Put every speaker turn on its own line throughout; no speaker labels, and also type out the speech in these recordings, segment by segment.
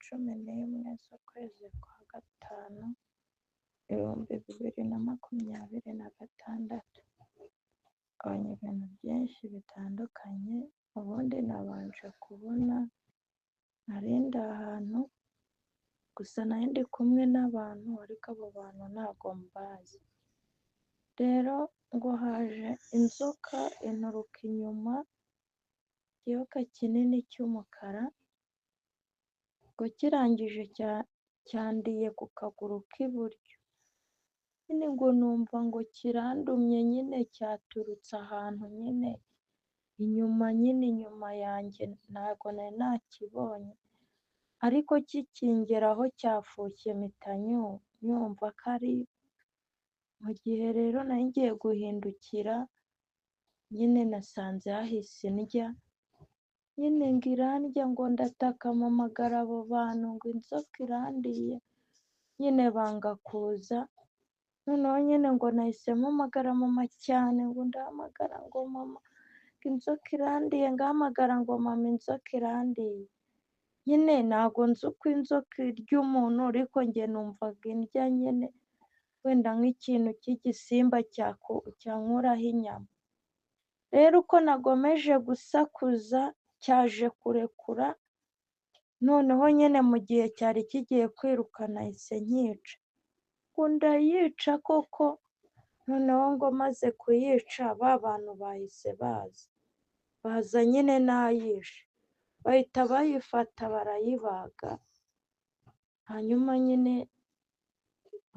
11 z'ukwezi kwa gatanu, 2026. Abonye ibintu byinshi bitandukanye, ubundi nabanje kubona nari ndi ahantu, gusa nari ndi kumwe n'abantu ariko abo bantu ntago mbazi. Rero ngo haje inzoka inturuka inyuma, ikiyoka kinini cy'umukara, ngo kirangije cyandiye ku kaguru k'iburyo. Nyine ngo numva ngo kirandumye, nyine cyaturutse ahantu nyine inyuma yanjye, ntago nari nakibonye, ariko kikingeraho cyafushye mpita nyumva ko ari mu gihe rero nari ngiye guhindukira, nyine nasanze hahise indya, nyine ngo irandya, ngo ndataka mpamagara abo bantu ngo inzoka irandiye, nyine banga kuza. Noneho nyine ngo nahise mpamagara mama cyane, ngo ndahamagara ngo mama inzoka irandiye, ngahamagara ngo mama inzoka irandiye. Nyine ntago nzi uko inzoka irya umuntu, ariko njye numvaga indya nyine wenda nk'ikintu cy'igisimba cyankuraho inyama. Rero uko nagomeje gusakuza cyaje kurekura, noneho nyine mu gihe cyari kigiye kwiruka nahise nkica. Ngo ndayica koko, noneho ngo maze kuyica ba bantu bahise baza nyine nayishe, bahita bayifata barayibaga. Hanyuma nyine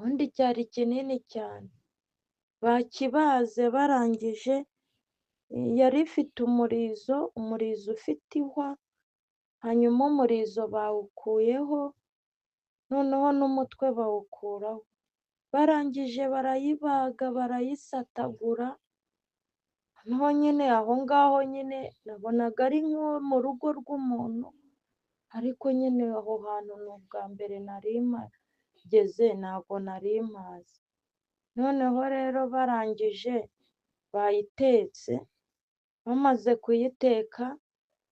ubundi cyari kinini cyane, bakibaze barangije, yari ifite umurizo ufite ihwa, hanyuma umurizo bawukuyeho, noneho n'umutwe bawukuraho. Barangije barayibaga barayisatagura, noneho nyine aho ngaho nyine nabonaga ari nko mu rugo rw'umuntu, ariko nyine aho hantu ni ubwa mbere nari mpageze, ntago nari mpazi. Noneho rero barangije bayitetse, bamaze kuyiteka,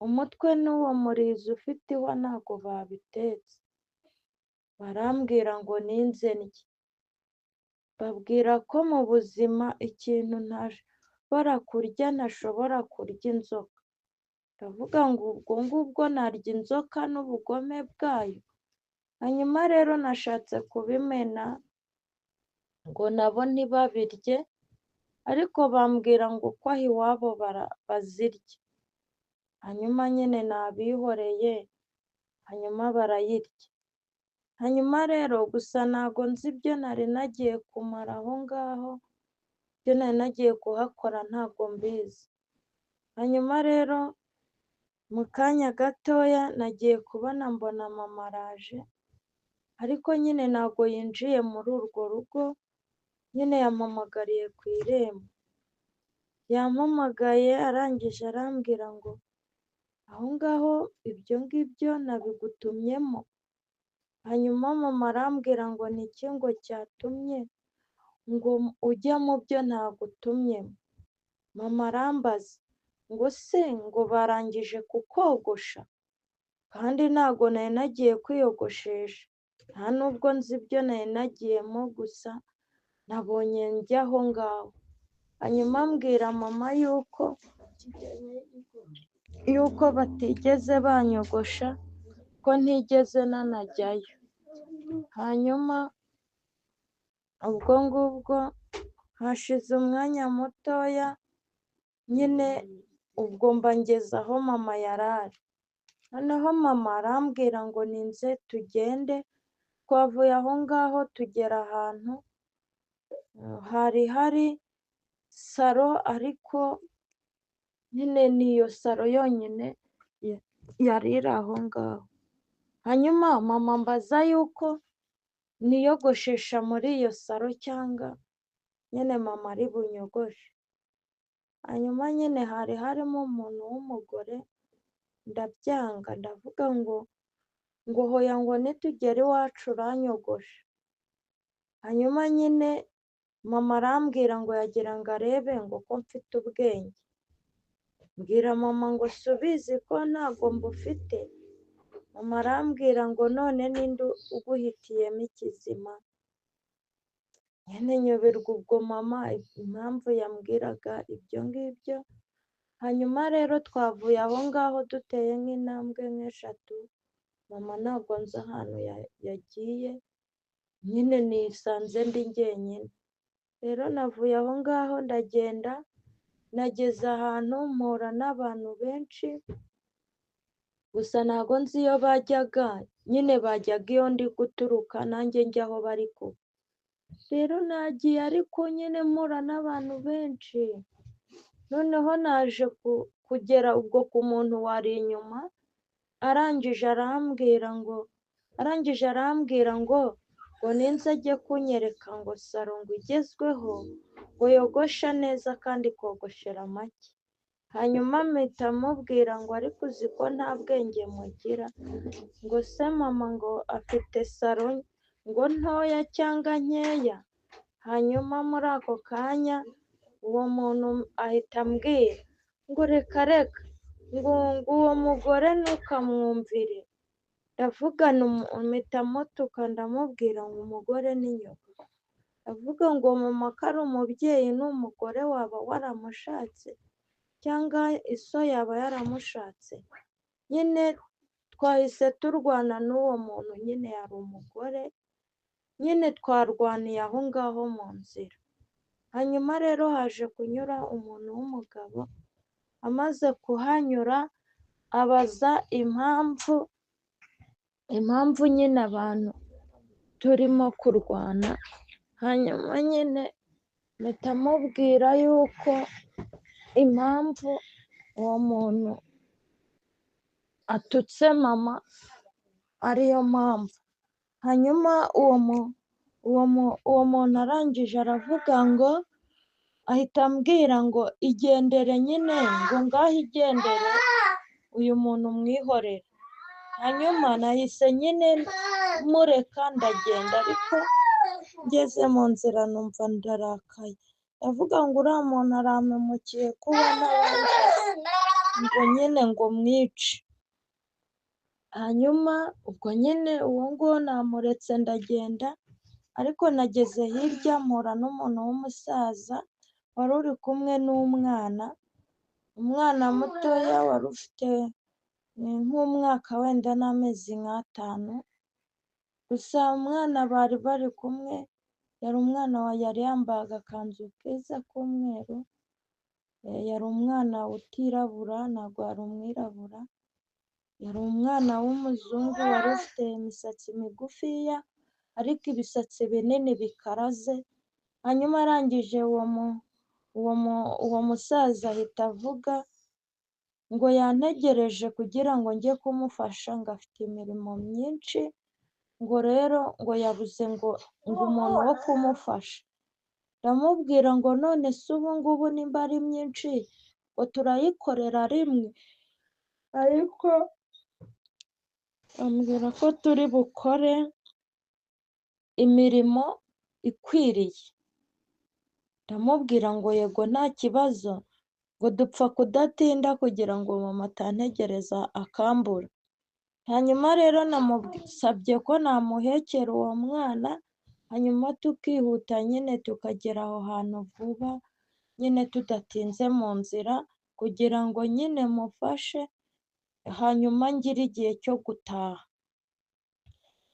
umutwe n'uwo murizo ufite ihwa ntago babitetse, barambwira ngo ninze ndye. Babwira ko mu buzima ikintu ntashobora kurya, ntashobora kurya inzoka. Ndavuga ngo ubwo ngubwo narya inzoka n'ubugome bwayo? Hanyuma rero nashatse kubimena ngo nabo ntibabirye, ariko bambwira ngo uko aho iwabo bazirya. Hanyuma nyine nabihoreye, hanyuma barayirya. Hanyuma rero gusa ntago nzi ibyo nari nagiye kumara aho ngaho, ibyo nari nagiye kuhakora ntago mbizi. Hanyuma rero mu kanya gatoya nagiye kubona mbona mama araje, ariko nyine ntago yinjiye muri urwo rugo, nyine yampamagariye ku irembo. Yampamagaye arangije arambwira ngo aho ngaho ibyo ngibyo nabigutumyemo. Hanyuma mama arambwira ngo ni iki ngo cyatumye ngo ujya mu byo nagutumyemo. Mama arambaza ngo se ngo barangije kukogosha? Kandi ntago nari nagiye kwiyogoshesha, nta nubwo nzi ibyo nari nagiyemo, gusa nabonye njya aho ngaho. Hanyuma mbwira mama yuko batigeze banyogosha, ko ntigeze nanajyayo. Hanyuma ubwo ngubwo hashize umwanya mutoya, nyine ubwo mba ngeze aho mama yari ari. Noneho mama arambwira ngo ninze tugende, twavuye aho ngaho tugera ahantu hari saro, ariko nyine niyo saro yonyine yari iri aho ngaho. Hanyuma mama ambaza yuko niyogoshesha muri iyo saro cyangwa nyine mama ari bunyogoshe. Hanyuma nyine hari harimo umuntu w'umugore, ndabyanga ndavuga ngo hoya, ngo nitugera iwacu uranyogosha. Hanyuma nyine mama arambwira ngo yagira ngo arebe ngo ko mfite ubwenge. Mbwira mama ngo subizi ko ntago mbufite. mama arambwira ngo none ninde uguhitiyemo ikizima, nyine nyoberwa ubwo mama impamvu yambwiraga ibyo ngibyo. Hanyuma rero twavuye aho ngaho duteye nk'intambwe nk'eshatu, mama ntabwo nzi ahantu yagiye, nyine nisanze ndi jyenyine. Rero navuye aho ngaho ndagenda, nageze ahantu mpura n'abantu benshi, gusa ntabwo nzi iyo bajyaga, nyine bajyaga iyo ndi guturuka nanjye njya aho bari kuva. Rero nagiye ariko nyine mpura n'abantu benshi, noneho naje kugera ubwo ku muntu wari inyuma, arangije arambwira ngo ninze ajye kunyereka ngo saro ngo igezweho, ngo yogosha neza kandi ikogoshera make. Hanyuma mpita mubwira ngo ariko uzi ko nta bwenge mugira, ngo se mama ngo afite saro ngo ntoya cyangwa nkeya. Hanyuma muri ako kanya uwo muntu ahita ambwira ngo reka ngo uwo mugore ntukamwumvire. Ndavugana mpita mutuka ndamubwira ngo umugore ni nyoko. Ndavuga ngo mama ko ari umubyeyi n'umugore waba waramushatse cyangwa iso yaba yaramushatse. Nyine twahise turwana n'uwo muntu, nyine yari umugore, nyine twarwaniye aho ngaho mu nzira. Hanyuma rero haje kunyura umuntu w'umugabo, amaze kuhanyura abaza impamvu nyine abantu turimo kurwana. Hanyuma nyine mpita mubwira yuko impamvu uwo muntu atutse mama ariyo mpamvu. Hanyuma uwo muntu arangije aravuga ngo, ahita ambwira ngo igendere nyine, ngo ngaho igendere uyu muntu mwihorere. Hanyuma nahise nyine mureka ndagenda, ariko ngeze mu nzira numva ndarakaye, ndavuga ngo uriya muntu arampemukiye kuba nabanje ngo nyine ngo mwice. Hanyuma ubwo nyine uwo nguwo namuretse ndagenda, ariko nageze hirya mpura n'umuntu w'umusaza wari uri kumwe umwana mutoya wari ufite nk'umwaka wenda n'amezi nk'atanu. Gusa umwana bari kumwe yari umwana yari yambaye agakanzu keza k'umweru, yari umwana utirabura, ntabwo yari umwirabura, yari umwana w'umuzungu wari ufite imisatsi migufiya ariko ibisatsi binini bikaraze. Hanyuma arangije uwo musaza ahita avuga ngo yantegereje kugira ngo njye kumufasha, ngo afite imirimo myinshi, ngo rero ngo yabuze ngo umuntu wo kumufasha. Ndamubwira ngo none se ubu ngubu nimba ari myinshi ngo turayikorera rimwe, ariko ambwira ko turi bukore imirimo ikwiriye. Ndamubwira ngo yego nta kibazo, ngo dupfa kudatinda kugira ngo mama atantegereza akambura. Hanyuma rero namusabye ko namuhekera uwo mwana, hanyuma tukihuta nyine tukagera aho hantu vuba, nyine tudatinze mu nzira, kugira ngo nyine mufashe, hanyuma ngire igihe cyo gutaha.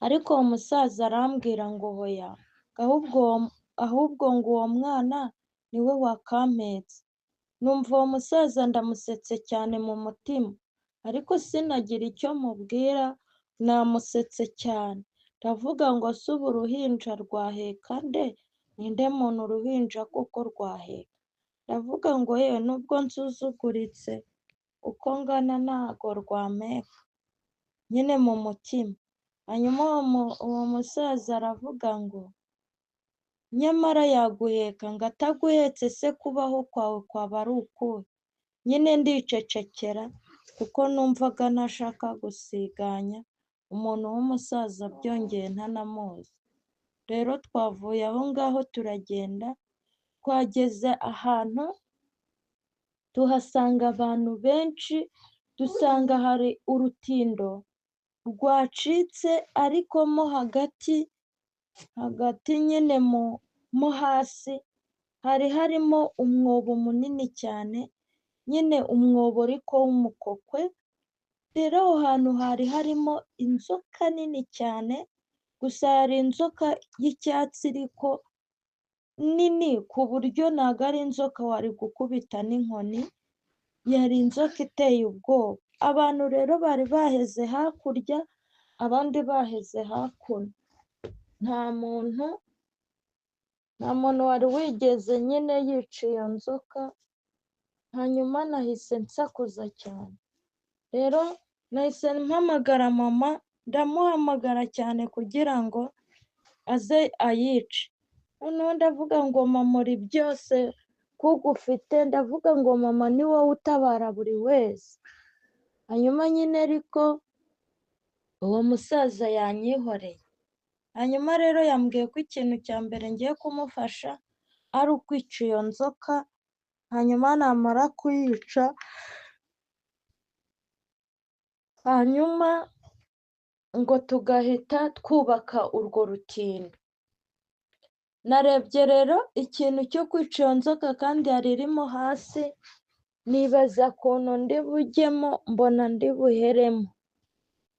Ariko uwo musaza arambwira ngo hoya, ahubwo ngo uwo mwana niwe wakampetse. Numva uwo musaza ndamusetse cyane mu mutima, ariko sinagira icyo mubwira, namusetse cyane. Ndavuga ngo se ubu uruhinja rwaheka nde? Ninde muntu uruhinja kuko rwaheka? Ndavuga ngo yewe nubwo nsuzuguritse uko ngana ntago rwampeka, nyine mu mutima. Hanyuma uwo musaza aravuga ngo nyamara yaguheka, ngo ataguhetse se kubaho kwawe kwaba ari ukuhe? Nyine ndicecekera kuko numvaga ntashaka gusiganya umuntu w'umusaza byongeye ntanamuzi. Rero twavuye aho ngaho turagenda, twageze ahantu tuhasanga abantu benshi, dusanga hari urutindo rwacitse ariko mo hagati nyine mo hasi hari harimo umwobo munini cyane, nyine umwobo ariko w'umukokwe. Rero aho hantu hari harimo inzoka nini cyane, gusa hari inzoka y'icyatsi ariko nini ku buryo ntabwo ari inzoka wari gukubita n'inkoni, yari inzoka iteye ubwoba. Abantu rero bari baheze hakurya, abandi baheze hakuno. Nta muntu wari wigeze nyine yica iyo nzoka. Hanyuma nahise nsakuza cyane. Rero nahise mpamagara mama, ndamuhamagara cyane kugira ngo aze ayice. Noneho ndavuga ngo mama uri byose kuko ufite, ndavuga ngo mama ni wowe utabara buri wese. Hanyuma nyine ariko uwo musaza yanyihoreye. Hanyuma rero yambwiye ko ikintu cya mbere ngiye kumufasha ari ukwica iyo nzoka, hanyuma namara kuyica, hanyuma ngo tugahita twubaka urwo rutindo. Narebye rero ikintu cyo kwica iyo nzoka kandi yari irimo hasi, nibaza ukuntu ndi bujyemo, mbona ndi buheremo.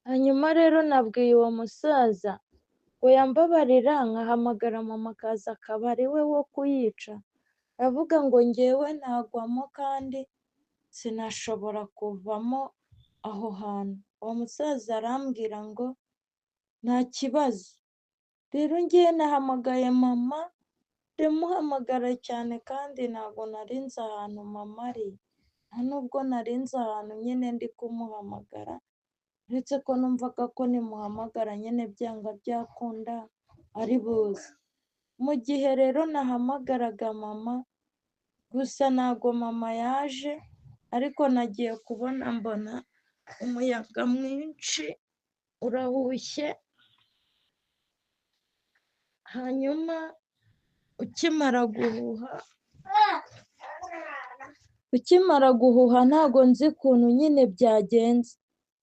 Hanyuma rero nabwiye uwo musaza ngo yambabarira nkahamagara mama akaza akaba ari we wo kuyica. Aravuga ngo ngewe ntagwamo kandi sinashobora kuvamo aho hantu. Uwo musaza arambwira ngo nta kibazo. Rero ngiye nahamagaye mama, ndamuhamagara cyane kandi ntabwo nari nzi ahantu mama ari, nta nubwo nari nzi ahantu nyine ndi kumuhamagara, uretse ko numvaga ko nimuhamagara nyine byanga byakunda ari buze. Mu gihe rero nahamagaraga mama, gusa ntabwo mama yaje, ariko nagiye kubona mbona umuyaga mwinshi urahushye. Hanyuma ukimara guhuha ntabwo nzi ukuntu nyine byagenze.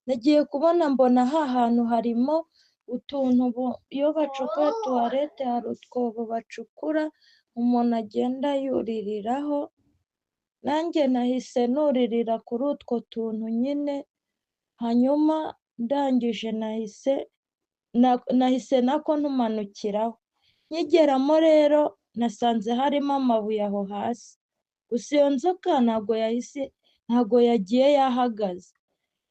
Nagiye kubona mbona hantu harimo utuntu iyo bacukura tuwarete hari utwobo bacukura umuntu agenda yuririraho, nanjye nahise nuririra kuri utwo tuntu nyine. Hanyuma ndangije nahise nako ntumanukiraho. Nkigeramo rero nasanze harimo amabuye aho hasi, gusa iyo nzoka ntabwo yagiye yahagaze.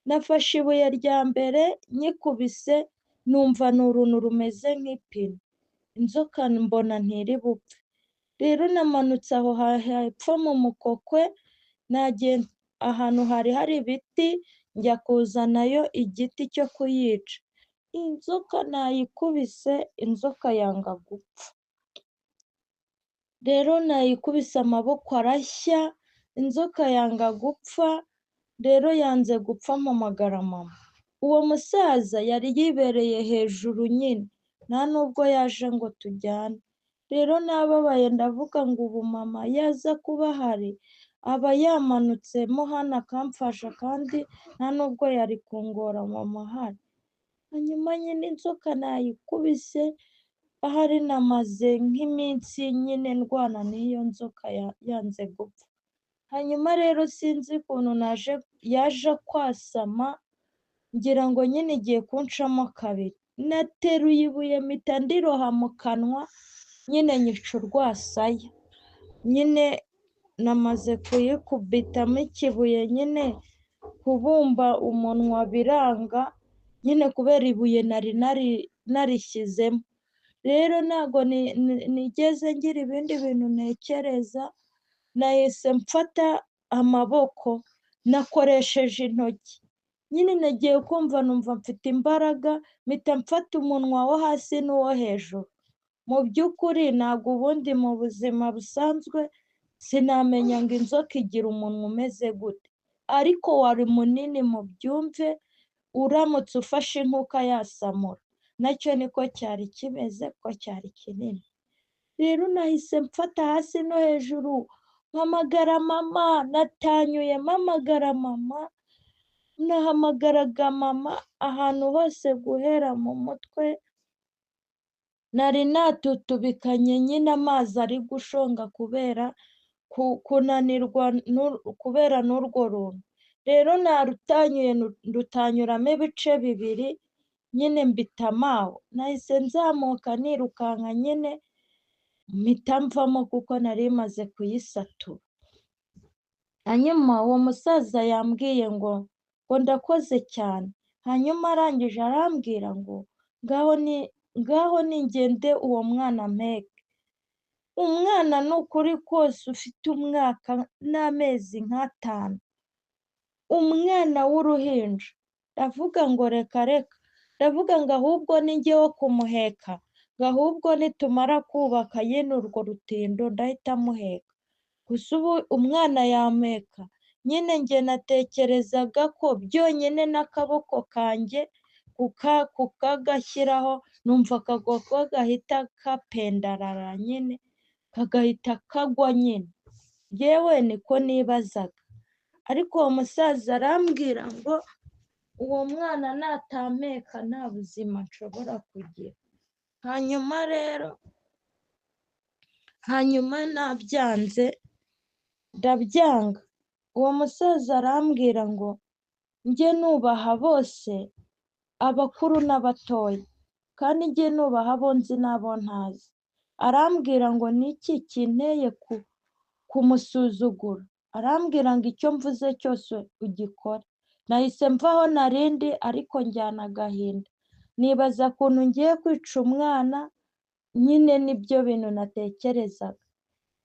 Nafashe ibuye rya mbere nyikubise numva ni uruntu rumeze nk'ipine, inzoka mbona ntiri bupfe. Rero namanutse aho hepfo mu mukokwe, nagiye ahantu hari ibiti, njya kuzanayo igiti cyo kuyica. Inzoka nayikubise, inzoka yanga gupfa. Rero nayikubise amaboko arashya, inzoka yanga gupfa. Rero yanze gupfa mpamagara mama. Uwo musaza yari yibereye hejuru nyine, nta nubwo yaje ngo tujyane. Rero nababaye ndavuga ngo ubu mama yaza kuba ahari, aba yamanutsemo hano akamfasha, kandi nta nubwo yari kungora mama ahari. Hanyuma nyine inzoka nayikubise, ahari namaze nk'iminsi nyine ndwana n'iyo nzoka yanze gupfa. Hanyuma rero sinzi ukuntu yaje kwasama, ngira ngo nyine igiye kunshamo kabiri. Nateruye ibuye mpita ndiroha mu kanwa, nyine nyica urwasaya. Nyine namaze kuyikubitamo ikibuye, nyine kubumba umunwa biranga, nyine kubera ibuye nari narishyizemo. Rero ntabwo nigeze ngira ibindi bintu ntekereza, nahise mfata amaboko, nakoresheje intoki. Nyine nagiye kumva numva mfite imbaraga, mpita mfata umunwa wo hasi n'uwo hejuru. Mu by'ukuri ntabwo ubundi mu buzima busanzwe sinamenya ngo inzoka igira umunwa umeze gute, ariko wari munini mu byumve, uramutse ufashe inkuka yasamura. Nacyo niko cyari kimeze, ko cyari kinini. Rero nahise mfata hasi no hejuru, mpamagara mama, natanyuye mpamagara mama. nahamagaraga mama ahantu hose guhera mu mutwe, nari natutubikanye nyine amazi ari gushonga kubera kunanirwa kubera n'urwo runtu. Rero narutanyuye ndutanyuramo ibice bibiri nyine mbitamaho, nahise nzamuka nirukanka nyine mpita mvamo kuko nari maze kuyisatura. Hanyuma uwo musaza yambwiye ngo ndakoze cyane, hanyuma arangije arambwira ngo ngaho ningende uwo mwana mpeke. Umwana ni ukuri kose ufite umwaka n'amezi nk'atanu, umwana w'uruhinja, ndavuga ngo reka, ndavuga ngo ahubwo ni njye wo kumuheka, ngo ahubwo nitumara kubaka nyine urwo rutindo ndahita amuheka. Gusa ubu umwana yampeka, nyine njye natekerezaga ko byonyine n'akaboko kanjye kukagashyiraho numva akagoko gahita kapendarara nyine kagahita kagwa nyine, yewe niko nibazaga. Ariko uwo musaza arambwira ngo uwo mwana natampeka nta buzima nshobora kugira. Hanyuma nabyanze ndabyanga. Uwo musaza arambwira ngo njye nubaha bose, abakuru n'abatoya, kandi njye nubaha abo nzi n'abo ntazi. Arambwira ngo niki kinteye kumusuzugura, arambwira ngo icyo mvuze cyose ugikore. Nahise mvaho narindi ariko njyana agahinda, nibaza ukuntu ngiye kwica umwana, nyine nibyo bintu natekerezaga.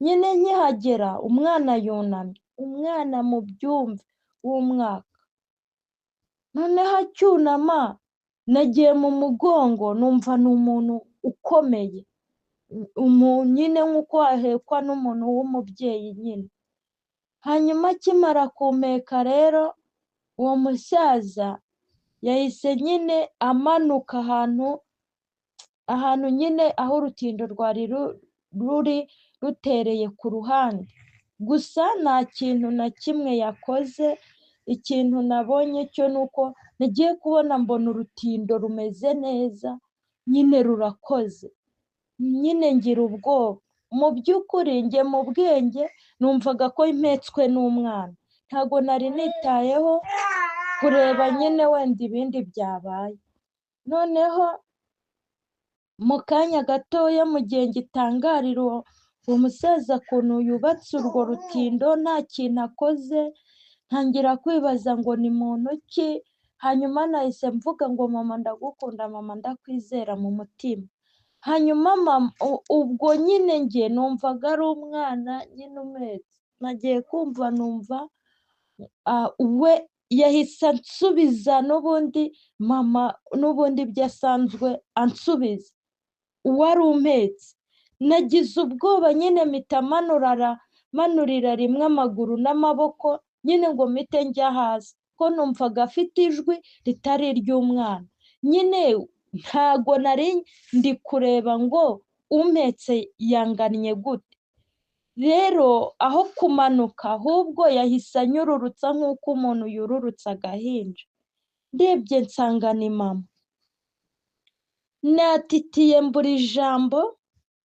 Nyine nkihagera umwana yunamye, umwana mu byumve w'umwaka, noneho acyunama nagiye mu mugongo numva ni umuntu ukomeye, nyine nk'uko wahekwa n'umuntu w'umubyeyi nyine. Hanyuma akimara kumpeka rero uwo musaza yahise nyine amanuka ahantu nyine aho urutindo rwari ruri rutereye ku ruhande. Gusa nta kintu na kimwe yakoze, ikintu nabonye cyo ni uko nagiye kubona mbona urutindo rumeze neza nyine rurakoze, nyine ngira ubwoba. Mu by'ukuri njye mu bwenge numvaga ko mpetswe n'umwana, ntabwo nari nitayeho kureba nyine wenda ibindi byabaye. Noneho mu kanya gatoya mu gihe ngitangarira uwo musaza ukuntu yubatse urwo rutindo nta kintu akoze, ntangira kwibaza ngo ni muntu ki. Hanyuma nahise mvuga ngo mama ndagukunda, mama ndakwizera mu mutima. Hanyuma mama ubwo nyine njye numvaga ari umwana nyine umwetse, nagiye kumva numva we yahise ansubiza n'ubundi mama n'ubundi ibyo asanzwe ansubiza uwari umpetse. Nagize ubwoba nyine mpita manurira rimwe amaguru n'amaboko nyine ngo mpite njya hasi, ko numvaga afite ijwi ritari iry'umwana. Nyine ntago nari ndi kureba ngo umpetse yangannye gute. Rero aho kumanuka ahubwo yahise anyururutsa nk'uko umuntu yururutsa agahinja. Ndebye nsanga ni mama. Natitiye mbura ijambo,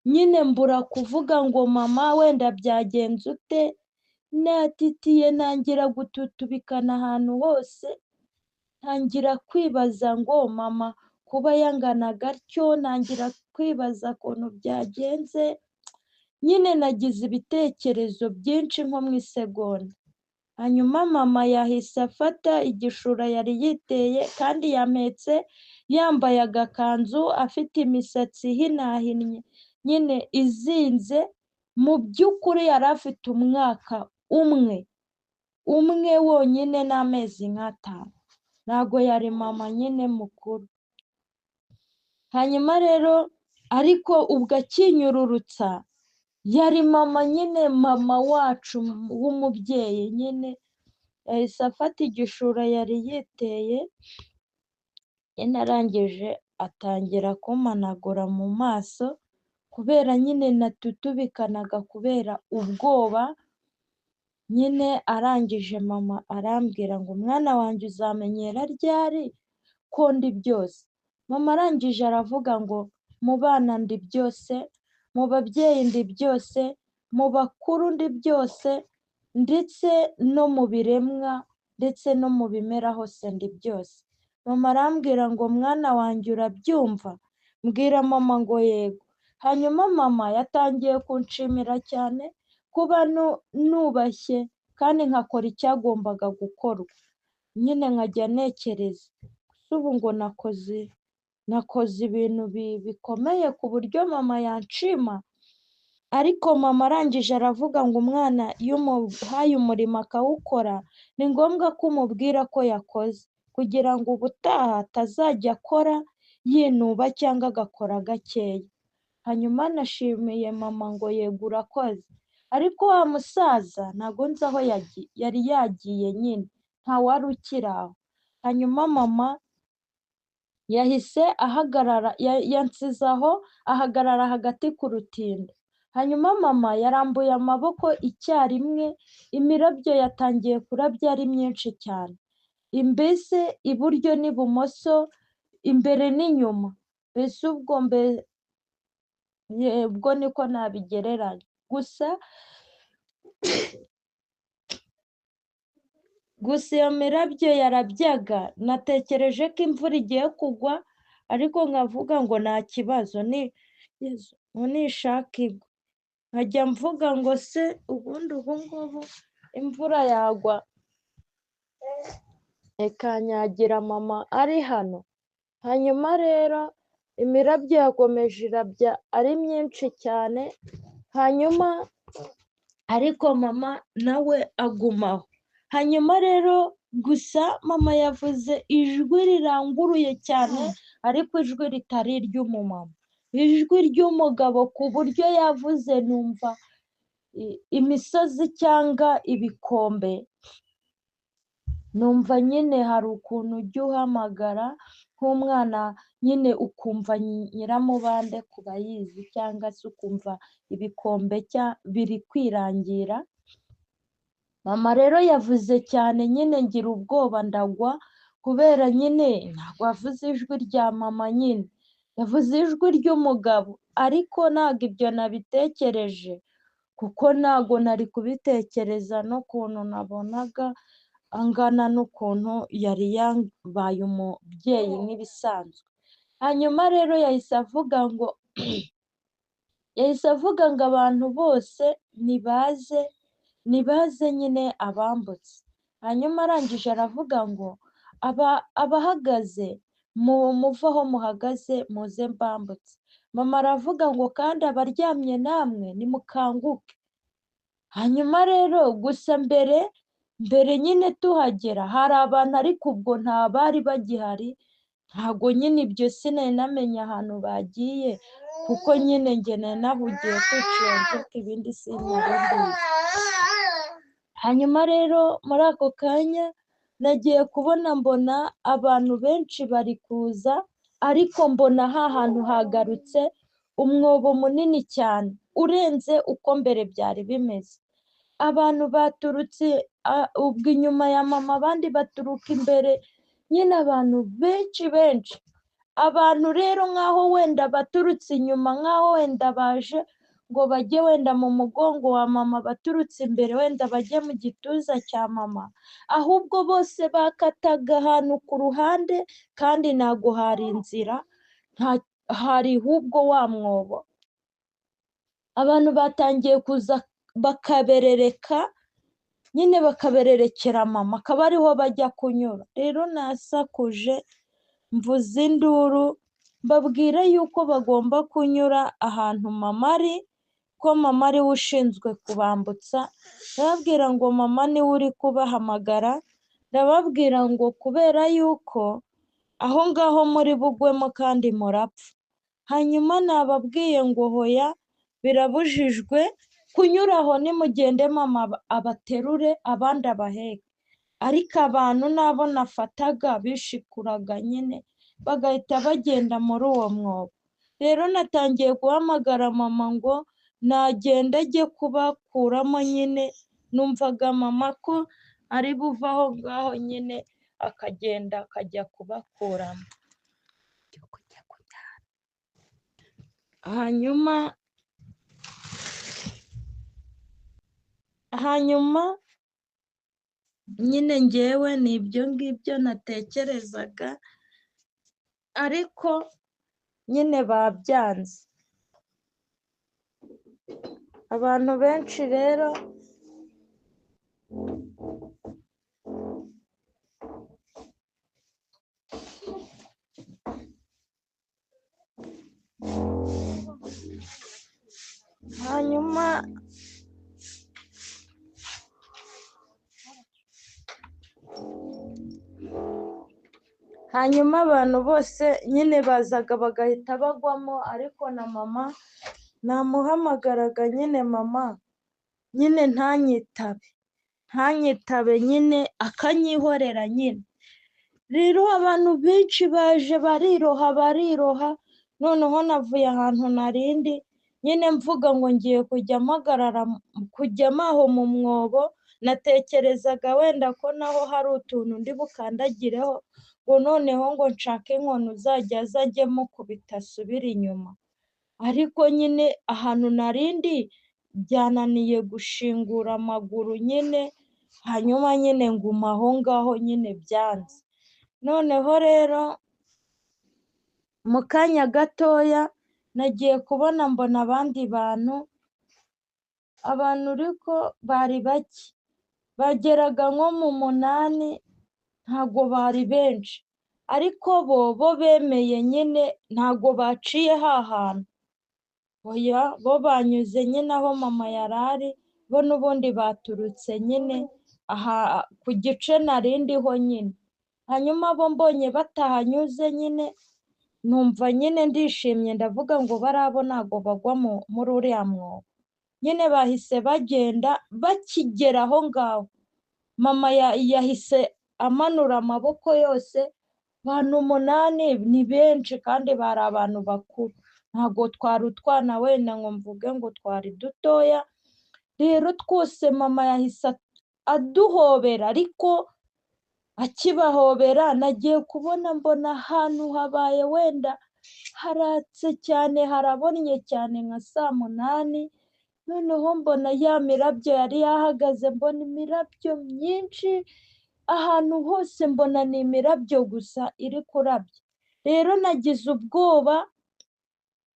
nyine mbura kuvuga ngo mama wenda byagenze ute. Natitiye ntangira gututubikana ahantu hose, ntangira kwibaza ngo mama kuba yanganaga atyo, ntangira kwibaza ukuntu byagenze. Nyine nagize ibitekerezo byinshi nko mu isegonda. Hanyuma mama yahise afata igishura yari yiteye kandi yampetse yambaye agakanzu, afite imisatsi ihinahinnye nyine izinze. Mu by'ukuri yari afite umwaka umwe wonyine n'amezi nk'atanu, ntabwo yari mama nyine mukuru. Hanyuma rero ariko ubwo akinyururutsa yari mama nyine, mama wacu w'umubyeyi nyine. Yahise afata igishura yari yiteye, nyine arangije atangira kumanagura mu maso kubera nyine natutubikanaga kubera ubwoba. nyine arangije mama arambwira ngo umwana wanjye uzamenyera ryari ko ndi byose. Mama arangije aravuga ngo mu bana ndi byose, mu babyeyi ndi byose, mu bakuru ndi byose, ndetse no mu biremwa, ndetse no mu bimera hose ndi byose. Mama arambwira ngo mwana wanjye urabyumva? Mbwira mama ngo yego. Hanyuma mama yatangiye kunshimira cyane kuba nubashye kandi nkakora icyagombaga gukorwa. Nyine nkajya ntekereza ubu ngo nakoze ibintu bikomeye ku buryo mama yanshima. Ariko mama arangije aravuga ngo umwana iyo umuhaye umurimo akawukora ni ngombwa ko umubwira ko yakoze, kugira ngo ubutaha atazajya akora yinuba cyangwa agakora gakeya. Hanyuma nashimiye mama ngo yego urakoze. Ariko wa musaza ntabwo nzi aho yari yagiye, nyine ntawari ukiri aho. Hanyuma mama yahise ahagarara, yansize aho ahagarara hagati ku rutindo. Hanyuma mama yarambuye amaboko icyarimwe, imirabyo yatangiye kurabya ari myinshi cyane, mbese iburyo n'ibumoso, imbere n'inyuma. Mbese ubwo niko nabigereranya. Gusa iyo mirabyo yarabyaga, natekereje ko imvura igiye kugwa, ariko nkavuga ngo nta kibazo nishaka igwa. Nkajya mvuga ngo se ubundi ubu ngubu imvura yagwa ikanyagira mama ari hano. Hanyuma rero imirabyo yakomeje irabya ari myinshi cyane, hanyuma ariko mama nawe agumaho. Hanyuma rero gusa mama yavuze ijwi riranguruye cyane, ariko ijwi ritari iry'umumama, ijwi ry'umugabo, ku buryo yavuze numva imisozi cyangwa ibikombe. Numva nyine hari ukuntu ujya uhamagara nk'umwana, nyine ukumva nyiramubande ku bayizi, cyangwa se ukumva ibikombe biri kwirangira. Mama rero yavuze cyane, nyine ngira ubwoba ndagwa, kubera nyine ntabwo avuze ijwi rya mama, nyine yavuze ijwi ry'umugabo. Ariko ntabwo ibyo nabitekereje, kuko ntabwo nari kubitekereza n'ukuntu nabonaga angana n'ukuntu yari yabaye umubyeyi nk'ibisanzwe. Hanyuma rero yahise avuga ngo abantu bose nibaze nyine abambutse. Hanyuma arangije aravuga ngo abahagaze muve aho muhagaze muze mbambutse. Mama aravuga ngo kandi abaryamye namwe nimukanguke. Hanyuma rero gusa mbere nyine tuhagera hari abantu, ariko ubwo nta bari bagihari. Ntabwo nyine ibyo sinari namenye ahantu bagiye, kuko nyine njye nari nahugiye kwicira nzika, ibindi sinari mbizi. Hanyuma rero muri ako kanya nagiye kubona mbona abantu benshi bari kuza, ariko mbona hantu hagarutse umwobo munini cyane urenze uko mbere byari bimeze. Abantu baturutse ubwo inyuma ya mama, abandi baturuka imbere, nyine abantu benshi. Abantu rero nk'aho wenda baturutse inyuma, nk'aho wenda baje ngo bajye wenda mu mugongo wa mama, baturutse imbere wenda bajye mu gituza cya mama, ahubwo bose bakataga ahantu ku ruhande, kandi ntabwo hari inzira, hari ahubwo wa mwobo. Abantu batangiye kuza bakabererekera mama, akaba ariho bajya kunyura. Rero nasakuje, mvuze induru, mbabwira yuko bagomba kunyura ahantu mama ari, ko mama ariwe ushinzwe kubambutsa. Ndababwira ngo mama niwe uri kubahamagara. Ndababwira ngo kubera yuko aho ngaho muri bugwemo kandi murapfa. Hanyuma nababwiye ngo hoya, birabujijwe kunyura aho, nimugende mama abaterure, abandi abaheke. Ariko abantu nabo nafataga bishikuraga nyine, bagahita bagenda muri uwo mwobo. Rero natangiye guhamagara mama ngo nagenda ajye kubakuramo nyine, numvaga mama ko ari buve aho ngaho nyine akagenda akajya kubakuramo. hanyuma nyine ngewe ni ibyo ngibyo natekerezaga, ariko nyine babyanze. Abantu benshi rero hanyuma abantu bose nyine bazaga bagahita bagwamo, ariko na mama namuhamagaraga nyine mama nyine ntanyitabe nyine akanyihorera nyine. Rero abantu benshi baje bariroha, noneho navuye ahantu narindi nyine mvuga ngo ngiye kujyamo aho mu mwobo. Natekerezaga wenda ko naho hari utuntu ndi bukandagireho, ngo noneho ngo nshake inkoni uzajya aza ajye mukubita asubire inyuma, ariko nyine ahantu narindi byananiye gushingura amaguru nyine, hanyuma nyine nguma aho ngaho nyine byanze. Noneho rero mu kanya gatoya nagiye kubona mbona abandi bantu ariko bari bake, bageraga nko mu 8, ntago bari benshi, ariko bo bemeye nyine ntago baciye hahantu, oya bo banyuze nyine aho mama yarari, bo n'ubundi baturutse nyine aha ku gice narindiho nyine. Hanyuma bo mbonye batahanyuze nyine numva nyine ndishimye, ndavuga ngo barabo ntago bagwa muri uriya mwobo. Nyine bahise bagenda, bakigera aho ngaho mama yahise amanura amaboko yose. Abantu 8 ni benshi kandi bari abantu bakuru, ntago twari utwana wenda ngo mvuge ngo twari dutoya. Rero twose mama yahise aduhobera, ariko akibahobera nagiye kubona mbona ahantu habaye wenda haratse cyane, harabonnye cyane nka 8. Noneho mbona ya mirabyo yari yahagaze, mbona imirabyo myinshi ahantu hose, mbona ni imirabyo gusa iri kurabya. Rero nagize ubwoba,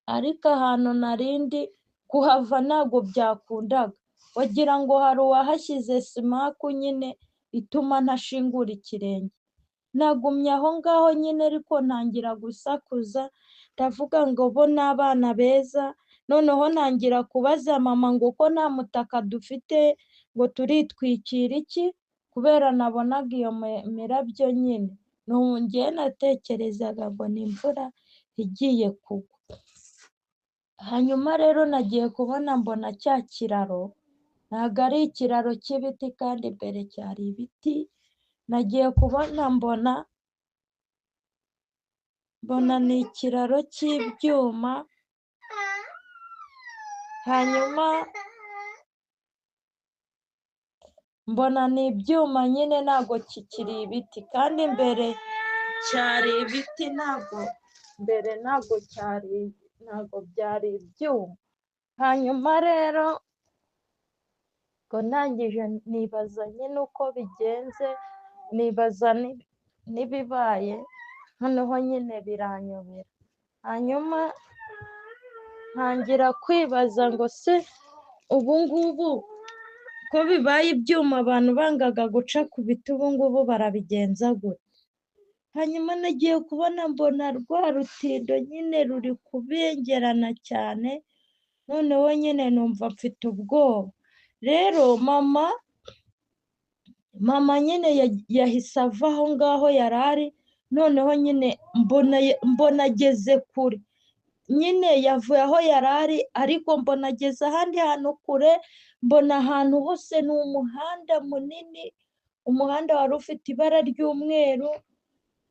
ariko ahantu narindi kuhava ntago byakundaga, wagira ngo hari uwahashyize simaku nyine ituma ntashingura ikirenge. Nagumye aho ngaho nyine, ariko ntangira gusakuza, ndavuga ngo bo ni abana beza. Noneho ntangira kubaza mama ngo ko nta mutaka dufite, ngo turitwikira iki, kubera nabonaga iyo mirabyo nyine. Nongeye natekerezaga ngo ni imvura igiye kugwa. Hanyuma rero nagiye kubona mbona cya kiraro ntago ari ikiraro cy'ibiti, kandi imbere cyari ibiti. Nagiye kubona mbona ni ikiraro cy'ibyuma, hanyuma mbona ni ibyuma nyine ntago kikiri ibiti, kandi mbere cyari ibiti, ntago byari ibyuma. Hanyuma rero ngo ndangije nibaza nyine uko bigenze, nibaza n'ibibaye, noneho nyine biranyobera. Hanyuma ntangira kwibaza ngo se ubu ngubu ko bibaye ibyuma abantu bangaga guca ku biti, ubu ngubu barabigenza gute? Hanyuma nagiye kubona mbona rwa rutindo nyine ruri kubengerana cyane, noneho nyine numva mfite ubwoba. Rero mama nyine yahise ava aho ngaho yarari, noneho nyine mbona ageze kure, nyine yavuye aho yarari, ariko mbona ageze ahandi hantu kure. Mbona ahantu hose ni umuhanda munini, umuhanda wari ufite ibara ry'umweru.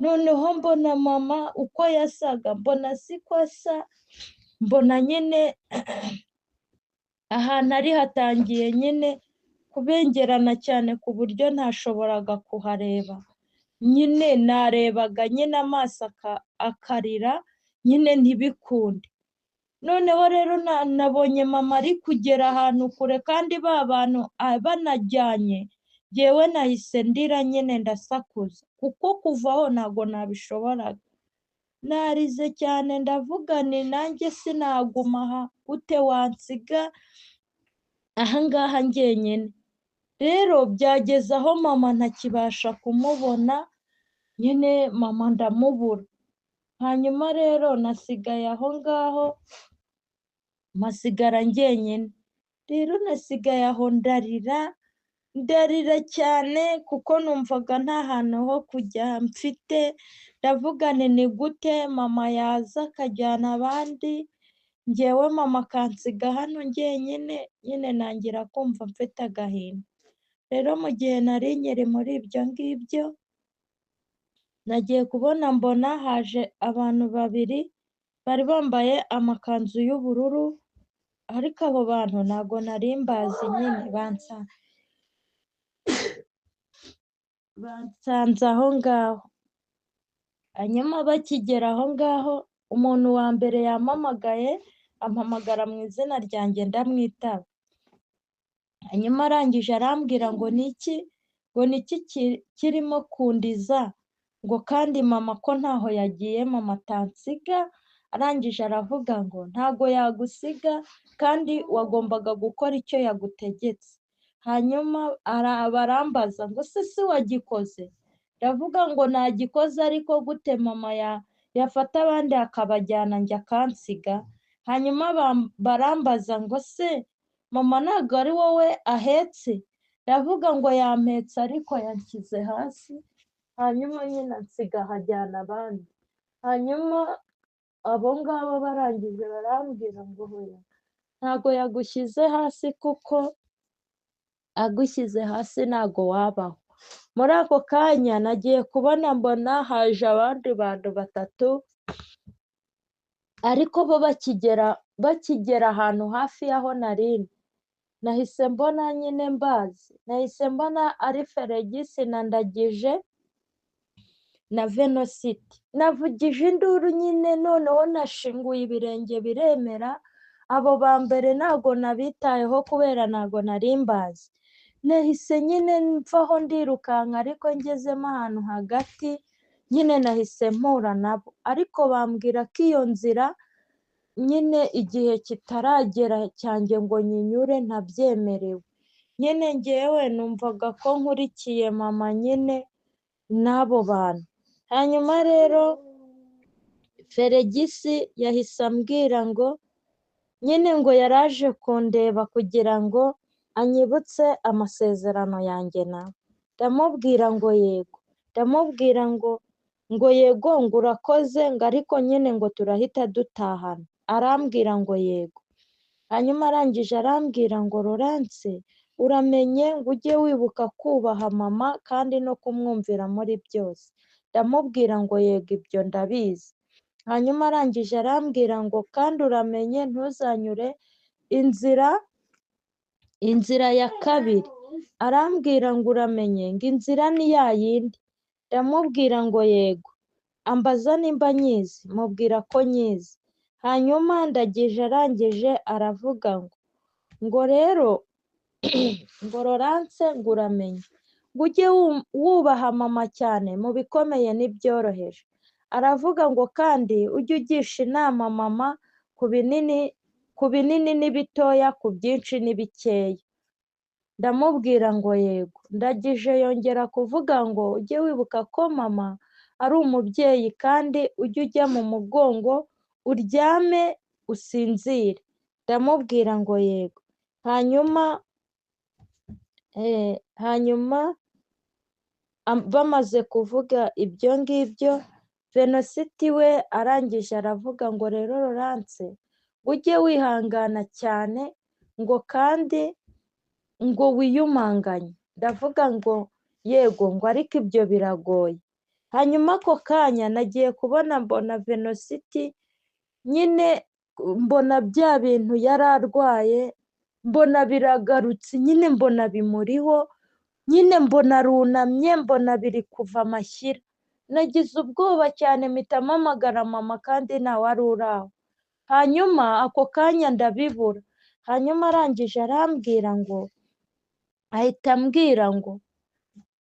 Noneho mbona mama uko yasaga mbona siko asa, mbona nyine ahantu ari hatangiye nyine kubengerana cyane ku buryo ntashoboraga kuhareba, nyine narebaga nyine amaso akarira nyine ntibikunde. Noneho rero nabonye mama ari kugera ahantu kure kandi ba bantu banajyanye, jyewe nahise ndira nyine ndasakuza kuko kuvaho ntabwo nabishoboraga. Narize cyane ndavuga ni nanjye sinaguma aha, ute wansiga ahangaha njyenyine. Rero byageze aho mama ntakibasha kumubona, nyine mama ndamubura. Hanyuma rero nasigaye aho ngaho, masigara njyenyine. Rero nasigaye aho ndarira cyane kuko numvaga nta hantu ho kujya mfite. Ndavuga ni gute mama yaza akajyana abandi, njyewe mama akansiga hano njyenyine, nyine nangira kumva mfite agahinda. Rero mu gihe nari nkiri muri ibyo ngibyo, nagiye kubona mbona haje abantu babiri bari bambaye amakanzu y'ubururu, ariko abo bantu ntabwo nari mbazi, nyine bansanze aho ngaho. Hanyuma bakigera aho ngaho, umuntu wa mbere yampamagaye, ampamagara mu izina ryanjye ndamwitaba. Hanyuma arangije arambwira ngo niki kirimo kundiza, ngo kandi mama ko ntaho yagiye, mama atansiga. Arangije aravuga ngo ntago yagusiga kandi wagombaga gukora icyo yagutegetse. Hanyuma barambaza ngo se si wagikoze? Ndavuga ngo nagikoze, ariko gute mama yafata abandi akabajyana njye akansiga? Hanyuma barambaza ngo se mama ntabwo ari wowe ahetse? Ndavuga ngo yampetse ariko yanshyize hasi, hanyuma nyine ansiga ahajyana abandi. Hanyuma abo ngabo barangije barambwira ngo hoya, ntabwo yagushyize hasi kuko agushyize hasi ntabwo wabaho. Muri ako kanya nagiye kubona mbona haje abandi bantu batatu, ariko bo bakigera ahantu hafi y'aho narindi, nahise mbona nyine mbazi, nahise mbona ari Feregisi na Ndagije na Venositi. Navugije induru nyine, noneho nashinguye ibirenge biremera. Abo ba mbere ntabwo nabitayeho kubera ntabwo nari mbazi. Nahise nyine mvaho ndirukanka, ariko ngezemo ahantu hagati nyine nahise mpura nabo, ariko bambwira ko iyo nzira nyine igihe kitaragera cyanjye ngo nyinyure ntabyemerewe. Nyine ngewe numvaga ko nkurikiye mama nyine n'abo bantu. Hanyuma rero Feregisi yahise ambwira ngo nyine ngo yaraje kundeba kugira ngo anyibutse amasezerano yanjye nawe. Ndamubwira ngo yego, ndamubwira ngo yego, ngo urakoze, ngo ariko nyine ngo turahita dutahana. Arambwira ngo yego. Hanyuma arangije arambwira ngo Laurence, uramenye ngo ujye wibuka kubaha mama kandi no kumwumvira muri byose. Ndamubwira ngo yego, ibyo ndabizi. Hanyuma arangije arambwira ngo kandi uramenye ntuzanyure inzira ya kabiri. Arambwira ngo uramenye ngo inzira ni ya yindi. Ndamubwira ngo yego. Ambaza nimba nyizi, mubwira ko nyizi. Hanyuma Ndagije arangije aravuga ngo rero ngo Laurence, ngo uramenye ngo ujye wubaha mama cyane mu bikomeye n'ibyoroheje. Aravuga ngo kandi ujye ugisha inama mama ku binini n'ibitoya, ku byinshi n'ibikeya. Ndamubwira ngo yego. Ndagije yongera kuvuga ngo ujye wibuka ko mama ari umubyeyi kandi ujye ujya mu mugongo uryame usinzire. Ndamubwira ngo yego. Hanyuma bamaze kuvuga ibyo ngibyo, Venositi we arangije aravuga ngo rero Laurence, ngo ujye wihangana cyane, ngo kandi ngo wiyumanganye. Ndavuga ngo yego, ngo ariko ibyo biragoye. Hanyuma ako kanya nagiye kubona mbona Venositi nyine mbona bya bintu yari arwaye mbona biragarutse, nyine mbona bimuriho, nyine mbona arunamye, mbona biri kuva amashyira. Nagize ubwoba cyane mpita mpamagara mama kandi ntawe wari uri aho. Hanyuma ako kanya ndabibura. Hanyuma arangije arambwira ngo, ahita ambwira ngo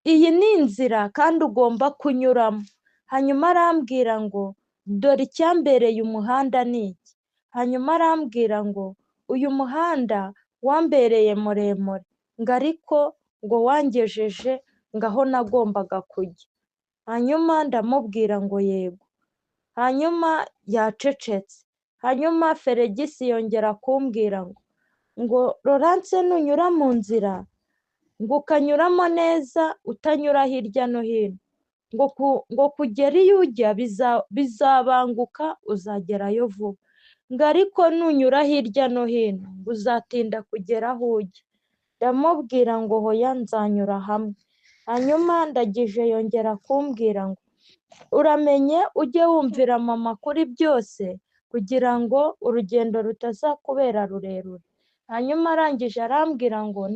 iyi ni inzira kandi ugomba kunyuramo. Hanyuma arambwira ngo dore icyambereye umuhanda ni iki. Hanyuma arambwira ngo uyu muhanda wambereye muremure, ngo ariko ngo wangejeje ngo aho nagombaga kujya. Hanyuma ndamubwira ngo yego. Hanyuma yacecetse. Hanyuma Feregisi yongera kumbwira ngo Laurence nunyura mu nzira ngo ukanyuramo neza utanyura hirya no hino, ngo kugera iyo ujya bizabanguka uzagerayo vuba, ngo ariko nunyura hirya no hino ngo uzatinda kugera aho ujya. Ndamubwira ngo hoya nzanyura hamwe. Hanyuma ndagije yongera kumbwira ngo uramenye ujye wumvira mama kuri byose kugira ngo urugendo rutazakubera rurerure. Hanyuma arangije arambwira ngo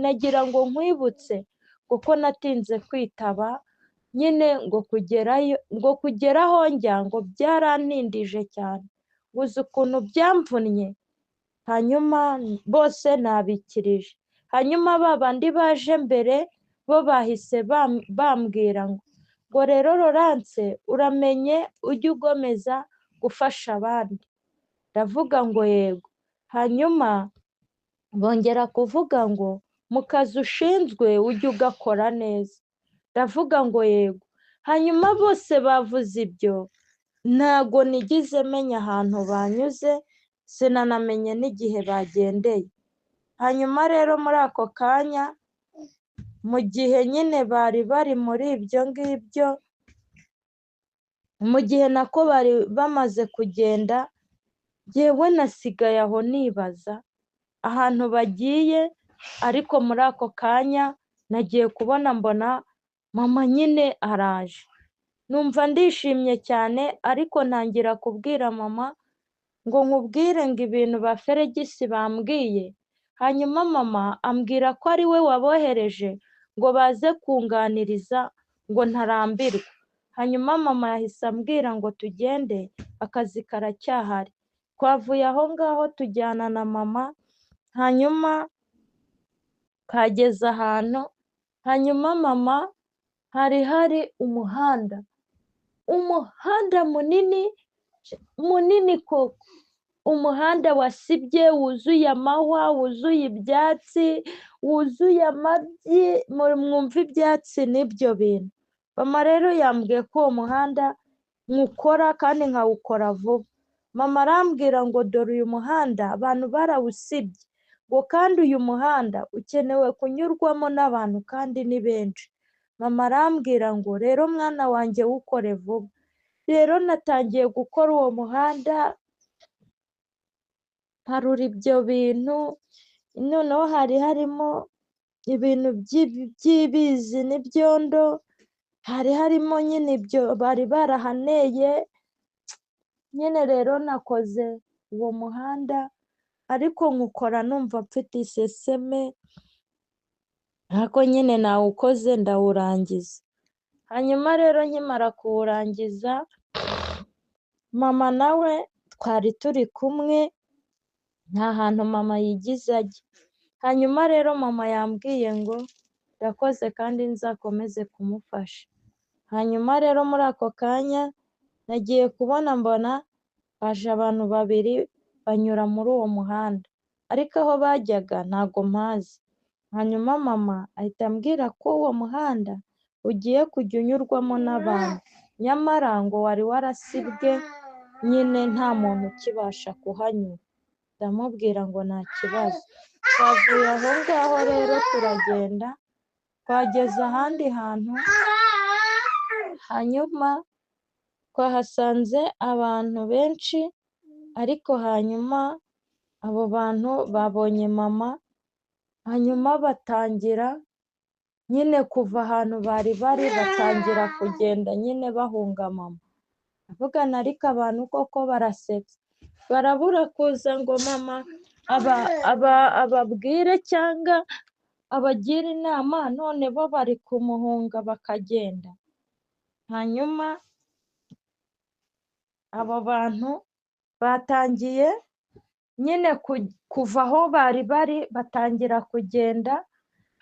nagira ngo nkwibutse kuko natinze kwitaba, nyine ngo kugera aho njya ngo byarantindije cyane, uzi ukuntu byamvunnye. Hanyuma bose nabikirije. Hanyuma ba bandi baje mbere bo bahise bambwira ngo rero Laurence uramenye ujye ugomeza gufasha abandi. Ndavuga ngo yego. Hanyuma bongera kuvuga ngo mu kazi ushinzwe ujye ugakora neza. Ndavuga ngo yego. Hanyuma bose bavuze ibyo, ntago nigize menya ahantu banyuze, sinanamenye n'igihe bagendeye. Hanyuma rero muri ako kanya, mu gihe nyine bari bari muri ibyo ngibyo, mu gihe nako bari bamaze kugenda, jyewe nasigaye aho nibaza ahantu bagiye, ariko muri ako kanya nagiye kubona mbona mama nyine araje. Numva ndishimye cyane, ariko ntangira kubwira mama ngo nkubwire ngo ibintu ba Feregisi bambwiye. Hanyuma mama ambwira ko ari we wabohereje ngo baze kunganiriza ngo ntarambirwa. Hanyuma mama yahise ambwira ngo tugende, akazi karacyahari. Twavuye aho ngaho tujyana na mama, hanyuma kageze ahantu, hanyuma mama hari umuhanda munini koko, umuhanda wasibye wuzuye amahwa, wuzuye ibyatsi, wuzuye amabyi, mwumva ibyatsi n'ibyo bintu. Mama rero yambwiye ko uwo muhanda nkukora kandi nkawukora vuba. Mama arambwira ngo dore uyu muhanda abantu barawusibye, ngo kandi uyu muhanda ukenewe kunyurwamo n'abantu kandi ni benshi. Mama arambwira ngo rero mwana wanjye wukore vuba. Rero natangiye gukora uwo muhanda, harura ibyo bintu, noneho hari harimo ibintu by'ibizi n'ibyondo, hari harimo nyine ibyo bari barahaneye. Nyine rero nakoze uwo muhanda, ariko nkukora numva mfite iseseme, ariko nyine nawukoze ndawurangiza. Hanyuma rero nkimara kuwurangiza, mama nawe twari turi kumwe, nta hantu mama yigize ajya. Hanyuma rero mama yambwiye ngo yakoze kandi nzakomeze kumufasha. Hanyuma rero muri ako kanya nagiye kubona mbona haje abantu babiri banyura muri uwo muhanda, ariko aho bajyaga ntago mpazi. Hanyuma mama ahita ambwira ko uwo muhanda ugiye kujya unyurwamo n'abantu, nyamara ngo wari warasibwe, nyine nta muntu ukibasha kuhanyura. Ndamubwira ngo nta kibazo. Twavuye aho ngaho rero turagenda, twageze ahandi hantu, hanyuma twahasanze abantu benshi, ariko hanyuma abo bantu babonye mama, hanyuma batangira nyine kuva ahantu bari batangira kugenda nyine bahunga mama. Avugana ariko abantu koko barasetse, barabura kuza ngo mama ababwire cyangwa abagira inama, none bo bari kumuhunga bakagenda. Hanyuma abo bantu batangiye nyine kuva aho bari batangira kugenda.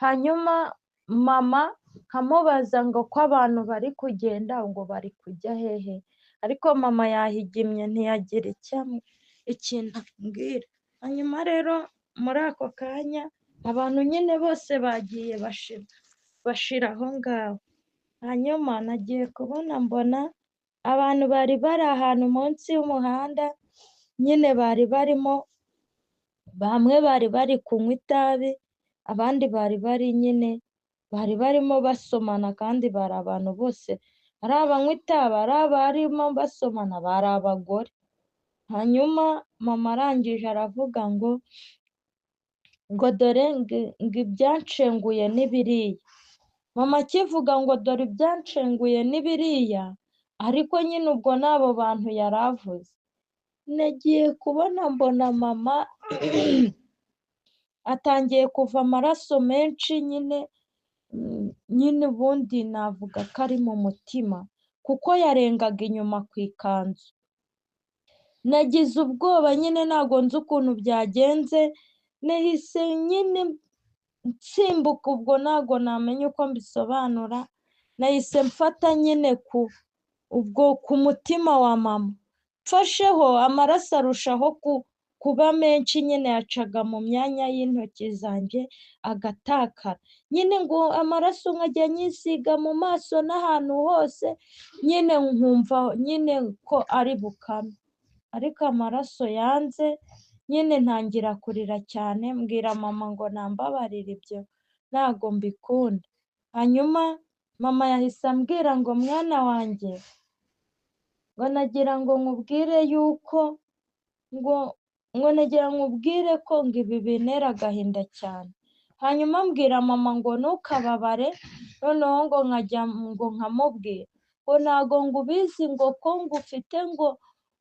Hanyuma mama nkamubaza ngo ko abantu bari kugenda, ngo bari kujya hehe, ariko mama yahigimye ntiyagira ikintu ambwira. Hanyuma rero muri ako kanya abantu nyine bose bagiye bashira aho ngaho. Hanyuma nagiye kubona mbona abantu bari bari ahantu munsi y'umuhanda, nyine bari barimo, bamwe bari bari kunywa itabi, abandi bari barimo basomana, kandi bari abantu bose ari abanywa itabi, ari abarimo basomana, bari abagore. Hanyuma mama arangije aravuga ngo dore ngo ibyanshenguye n'ibiriya. Mama akivuga ngo dore ibyanshenguye n'ibiriya, ariko nyine ubwo n'abo bantu yari avuze. Nagiye kubona mbona mama atangiye kuva amaraso menshi, nyine ubundi navuga ko ari mu mutima, kuko yarengaga inyuma ku ikanzu. Nagize ubwoba nyine, ntabwo nzi ukuntu byagenze, nahise nyine nsimbuka, ubwo ntabwo namenya uko mbisobanura. Nahise mfata nyine ku mutima wa mama, mfasheho amaraso arushaho kuba menshi, nyine yacaga mu myanya y'intoki zanjye agatakara, nyine ngo amaraso nkajya nyisiga mu maso n'ahantu hose, nyine nkumva nyine ko ari bukame, ariko amaraso yanze. Nyine ntangira kurira cyane, mbwira mama ngo nambabarire, ibyo ntabwo mbikunda. Hanyuma mama yahise ambwira ngo mwana wanjye, ngo nagira ngo nkubwire yuko ngo nagira nkubwire ko ngo ibi bintera agahinda cyane. Hanyuma mbwira mama ngo ntukababare, noneho ngo nkajya ngo nkamubwira ngo ntabwo ngo ubizi, ngo ko ngufite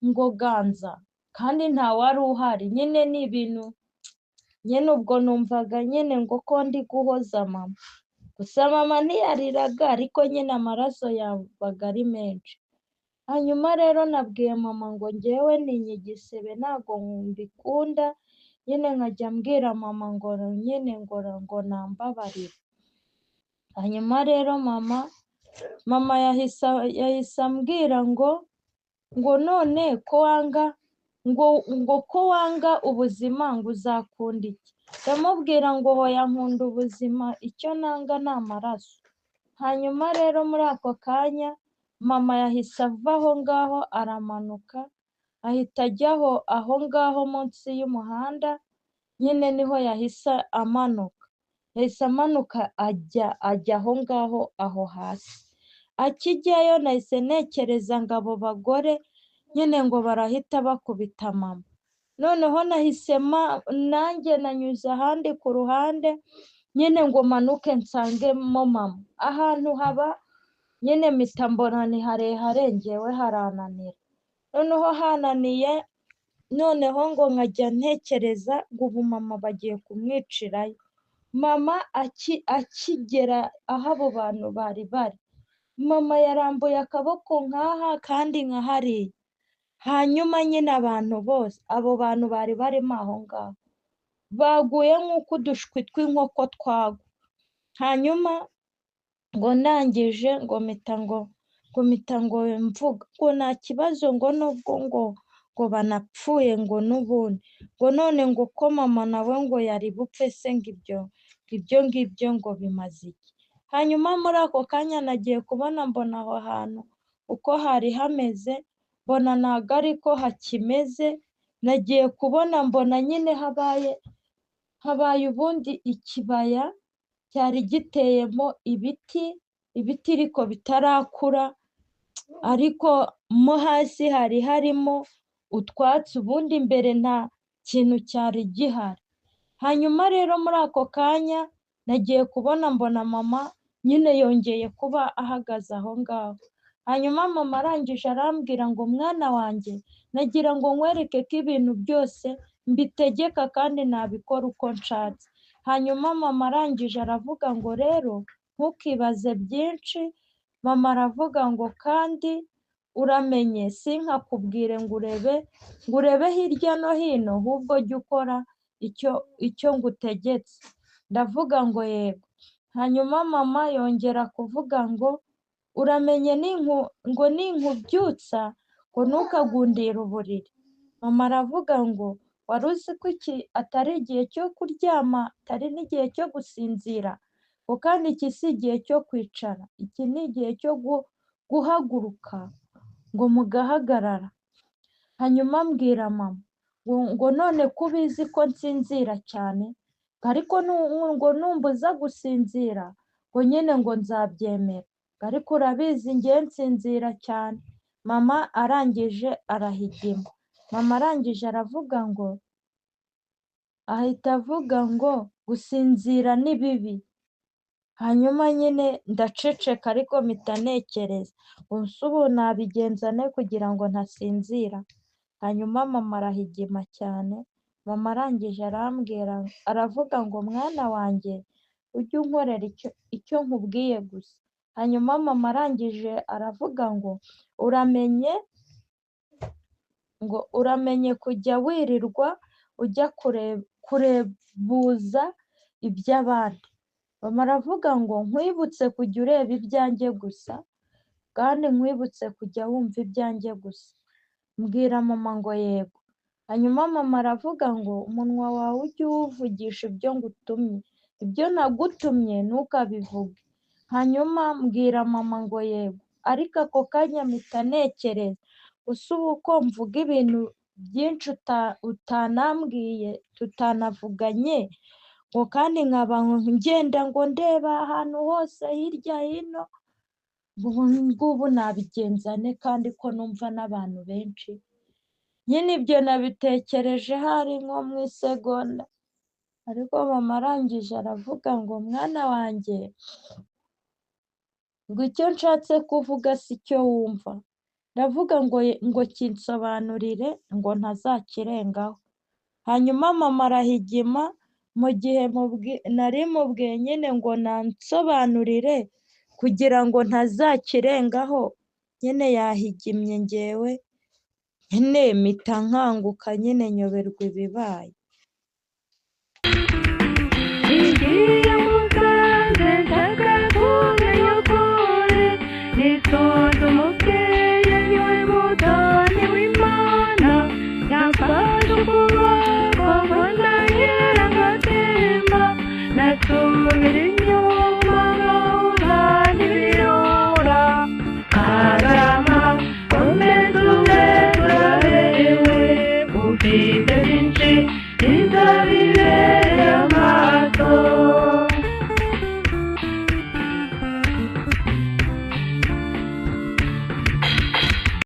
ngo ganza, kandi nta wari uhari. Nyine ni ibintu nyine, ubwo numvaga nyine ngo ko ndi guhoza mama, gusa mama ntiyariraga, ariko nyine amaraso yabaga ari menshi. Hanyuma rero nabwiye mama ngo ngewe ni igisebe, ntabwo mbikunda, nyine nkajya mbwira mama ngo nyine ngo nambabarire. Hanyuma rero mama yahise ambwira ngo none ko wanga ko wanga ubuzima, ngo uzakunda iki? Ndamubwira ngo hoya, nkunda ubuzima, icyo nanga ni amaraso. Hanyuma rero muri ako kanya mama yahise ava aho ngaho, aramanuka ahita ajyaho aho ngaho munsi y'umuhanda, nyine niho yahise amanuka ajya aho ngaho aho hasi. Akijyayo nahise ntekereza ngo abo bagore nyine ngo barahita bakubita mama, noneho nahise nanjye nanyuze ahandi ku ruhande, nyine ngo manuke nsangemo mama ahantu haba, nyine mpita mbona ni harehare, ngewe harananira. Noneho hananiye, noneho ngo nkajya ntekereza ngo ubu mama bagiye kumwicirayo. Mama akigera aho abo bantu bari, mama yarambuye akaboko nk'aha kandi nka hariya. Hanyuma nyine abantu bose, abo bantu bari barimo aho ngaho, baguye nk'uko udushwi tw'inkoko twagwa. Hanyuma ngo ndangije ngo mpita ngo mvuga ngo nta kibazo, ngo nubwo ngo banapfuye, ngo n'ubundi ngo none ngo ko mama nawe ngo yari bupfe se, ngo ibyo ngibyo ngo bimaze iki? Hanyuma muri ako kanya nagiye kubona mbona aho hantu uko hari hameze, mbona ntabwo ariko hakimeze. Nagiye kubona mbona nyine habaye ubundi ikibaya cyari giteyemo ibiti ariko bitarakura, ariko mo hasi hari harimo utwatsi, ubundi imbere nta kintu cyari gihari. Hanyuma rero muri ako kanya nagiye kubona mbona mama nyine yongeye kuba ahagaze aho ngaho. hanyuma mama arangije arambwira ngo mwana wanjye nagira ngo nkwereke ko ibintu byose mbitegeka kandi nabikora uko nshatse. Hanyuma mama arangije aravuga ngo rero ntukibaze byinshi, mama aravuga ngo kandi uramenye sinkakubwire ngo urebe hirya no hino, ahubwo jya ukora icyo ngutegetse. Ndavuga ngo yego. Hanyuma mama yongera kuvuga ngo uramenye ngo ninkubyutsa ngo ntukagundire uburiri. Mama aravuga ngo wari uzi ko iki atari igihe cyo kuryama, atari n'igihe cyo gusinzira, ngo kandi iki si igihe cyo kwicara, iki ni igihe cyo guhaguruka ngo mugahagarara. Hanyuma mbwira mama ngo none ko ubizi ko nsinzira cyane, ariko ngo numbuza gusinzira ngo nyine ngo nzabyemera, ariko urabizi ngewe nsinzira cyane. Mama arangije arahigima. Mama arangije aravuga ngo ahita avuga ngo gusinzira ni bibi. Hanyuma nyine ndaceceka ariko mpita ntekereza ubu nabigenza ne kugira ngo ntasinzira. Hanyuma mama arahigima cyane. Mama arangije arambwira aravuga ngo mwana wanjye ujye unkorera icyo nkubwiye gusa. Hanyuma mama arangije aravuga ngo uramenye kujya wirirwa ujya kurebuza iby'abandi. Mama aravuga ngo nkwibutse kujya ureba ibyanjye gusa kandi nkwibutse kujya wumva ibyanjye gusa. Mbwira mama ngo yego. Hanyuma mama aravuga ngo umunwa wawe ujye uwuvugisha ibyo ngutumye, ibyo nagutumye ntukabivuge. Hanyuma mbwira mama ngo yego, ariko ako kanya mpita ntekereza gusa ubu ko mvuga ibintu byinshi utanambwiye tutanavuganye, ngo kandi nkaba ngenda ngo ndeba ahantu hose hirya hino, ubu ngubu nabigenza ne kandi ko numva n'abantu benshi. Nyine ibyo nabitekereje hari nko mu isegonda, ariko mama arangije aravuga ngo mwana wanjye ngo icyo nshatse kuvuga si cyo wumva. Ndavuga ngo kinsobanurire ngo ntazakirengaho. Hanyuma mama arahigima, mu gihe nari mubwiye nyine ngo nansobanurire kugira ngo ntazakirengaho, nyine yahigimye ngewe nyine mpita nkanguka nyine nyoberwa ibibaye.
Igiye mukaze nshaka kumenya ukuri, nitwa